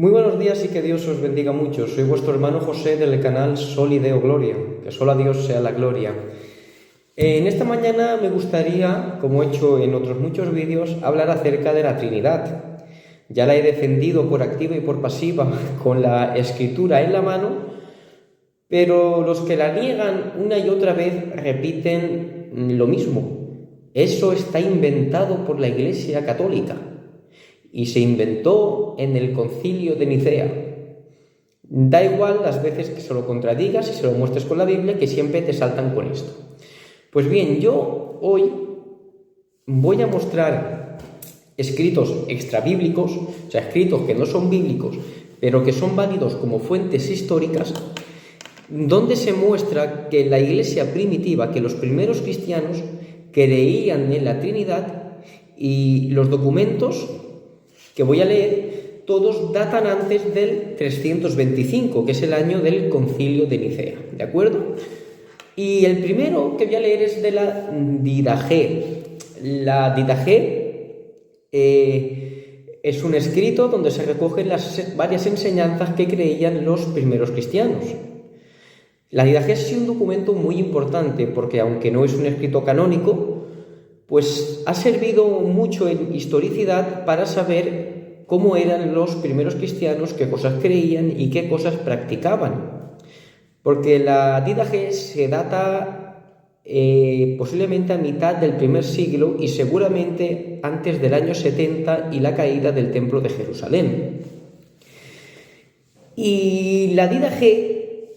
Muy buenos días y que Dios os bendiga mucho. Soy vuestro hermano José del canal Sol y Deo Gloria. Que solo a Dios sea la gloria. En esta mañana me gustaría, como he hecho en otros muchos vídeos, hablar acerca de la Trinidad. Ya la he defendido por activa y por pasiva con la escritura en la mano, pero los que la niegan una y otra vez repiten lo mismo. Eso está inventado por la Iglesia Católica. Y se inventó en el Concilio de Nicea. Da igual las veces que se lo contradigas y se lo muestres con la Biblia, que siempre te saltan con esto. Pues bien, yo hoy voy a mostrar escritos extrabíblicos, o sea, escritos que no son bíblicos, pero que son válidos como fuentes históricas, donde se muestra que la Iglesia primitiva, que los primeros cristianos creían en la Trinidad, y los documentos que voy a leer, todos datan antes del 325, que es el año del Concilio de Nicea, ¿de acuerdo? Y el primero que voy a leer es de la Didaché. La Didaché es un escrito donde se recogen las varias enseñanzas que creían los primeros cristianos. La Didaché es un documento muy importante porque, aunque no es un escrito canónico, pues ha servido mucho en historicidad para saber cómo eran los primeros cristianos, qué cosas creían y qué cosas practicaban. Porque la Didaché se data posiblemente a mitad del primer siglo y seguramente antes del año 70 y la caída del Templo de Jerusalén. Y la Didaché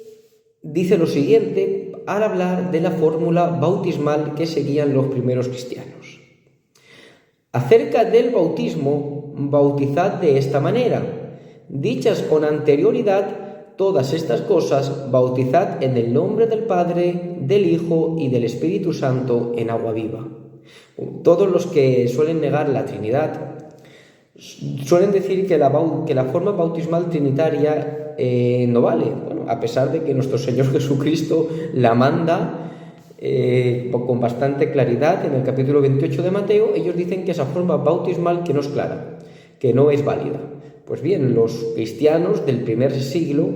dice lo siguiente al hablar de la fórmula bautismal que seguían los primeros cristianos. Acerca del bautismo, bautizad de esta manera. Dichas con anterioridad todas estas cosas, bautizad en el nombre del Padre, del Hijo y del Espíritu Santo en agua viva. Todos los que suelen negar la Trinidad suelen decir que la forma bautismal trinitaria no vale, a pesar de que nuestro Señor Jesucristo la manda con bastante claridad en el capítulo 28 de Mateo. Ellos dicen que esa forma bautismal que no es clara, que no es válida. Pues bien, los cristianos del primer siglo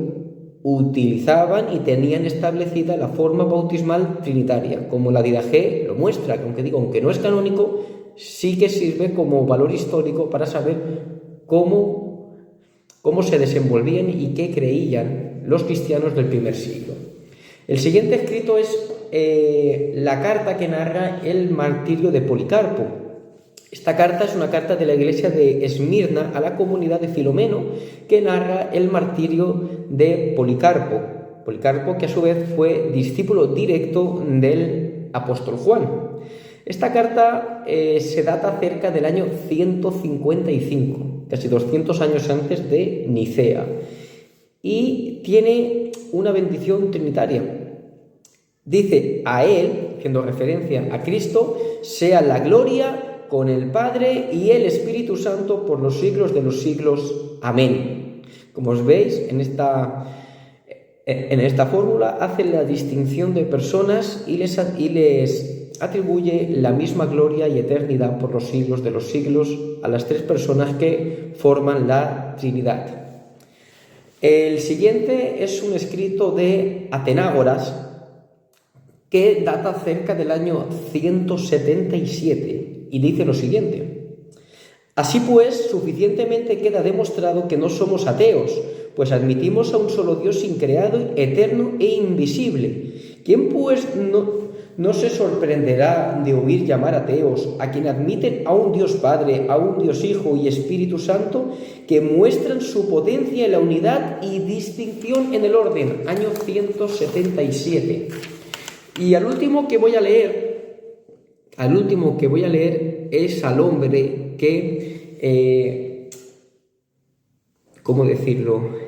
utilizaban y tenían establecida la forma bautismal trinitaria, como la Didaché lo muestra, que aunque no es canónico, sí que sirve como valor histórico para saber cómo se desenvolvían y qué creían los cristianos del primer siglo. El siguiente escrito es la carta que narra el martirio de Policarpo. Esta carta es una carta de la iglesia de Esmirna a la comunidad de Filomeno, que narra el martirio de Policarpo. Policarpo, que a su vez fue discípulo directo del apóstol Juan. Esta carta se data cerca del año 155, casi 200 años antes de Nicea, y tiene una bendición trinitaria. Dice: a él, haciendo referencia a Cristo, sea la gloria con el Padre y el Espíritu Santo por los siglos de los siglos. Amén. Como os veis, en esta fórmula hace la distinción de personas y les atribuye la misma gloria y eternidad por los siglos de los siglos a las tres personas que forman la Trinidad. El siguiente es un escrito de Atenágoras que data cerca del año 177 y dice lo siguiente: así pues, suficientemente queda demostrado que no somos ateos, pues admitimos a un solo Dios increado, eterno e invisible. ¿Quién pues no se sorprenderá de oír llamar ateos a quien admiten a un Dios Padre, a un Dios Hijo y Espíritu Santo, que muestran su potencia en la unidad y distinción en el orden? Año 177. Y al último que voy a leer es al hombre que, ¿cómo decirlo?,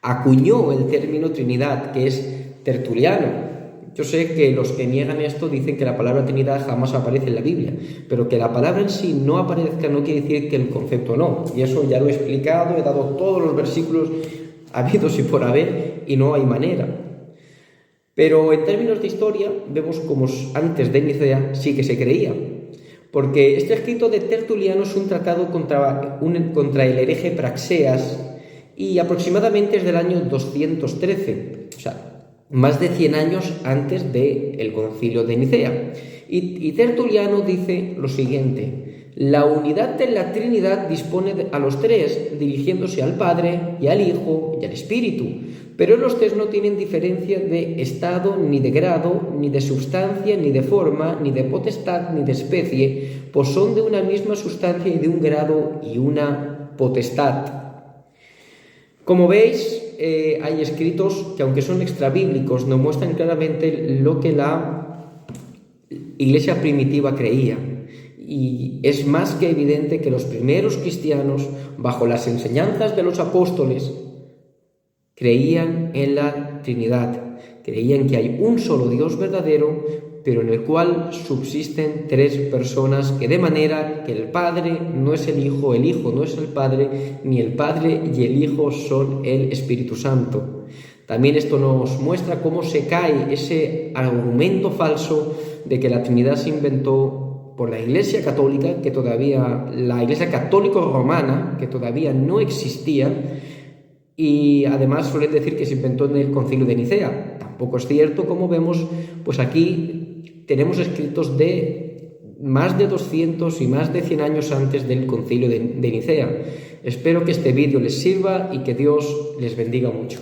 acuñó el término Trinidad, que es Tertuliano. Yo sé que los que niegan esto dicen que la palabra Trinidad jamás aparece en la Biblia, pero que la palabra en sí no aparezca no quiere decir que el concepto no. Y eso ya lo he explicado, he dado todos los versículos habidos y por haber, y no hay manera. Pero en términos de historia, vemos como antes de Nicea sí que se creía. Porque este escrito de Tertuliano es un tratado contra el hereje Praxeas, y aproximadamente es del año 213, o sea, más de 100 años antes del Concilio de Nicea. Y Tertuliano dice lo siguiente: la unidad de la Trinidad dispone a los tres, dirigiéndose al Padre y al Hijo y al Espíritu, pero los tres no tienen diferencia de estado, ni de grado, ni de sustancia, ni de forma, ni de potestad, ni de especie, pues son de una misma sustancia y de un grado y una potestad. Como veis, hay escritos que, aunque son extrabíblicos, nos muestran claramente lo que la Iglesia primitiva creía. Y es más que evidente que los primeros cristianos, bajo las enseñanzas de los apóstoles, creían en la Trinidad, creían que hay un solo Dios verdadero, pero en el cual subsisten tres personas, que de manera que el Padre no es el Hijo no es el Padre, ni el Padre y el Hijo son el Espíritu Santo. También esto nos muestra cómo se cae ese argumento falso de que la Trinidad se inventó por la Iglesia Católica, la Iglesia Católico-Romana, que todavía no existía, y además suelen decir que se inventó en el Concilio de Nicea. Tampoco es cierto, como vemos, pues aquí tenemos escritos de más de 200 y más de 100 años antes del Concilio de Nicea. Espero que este vídeo les sirva y que Dios les bendiga mucho.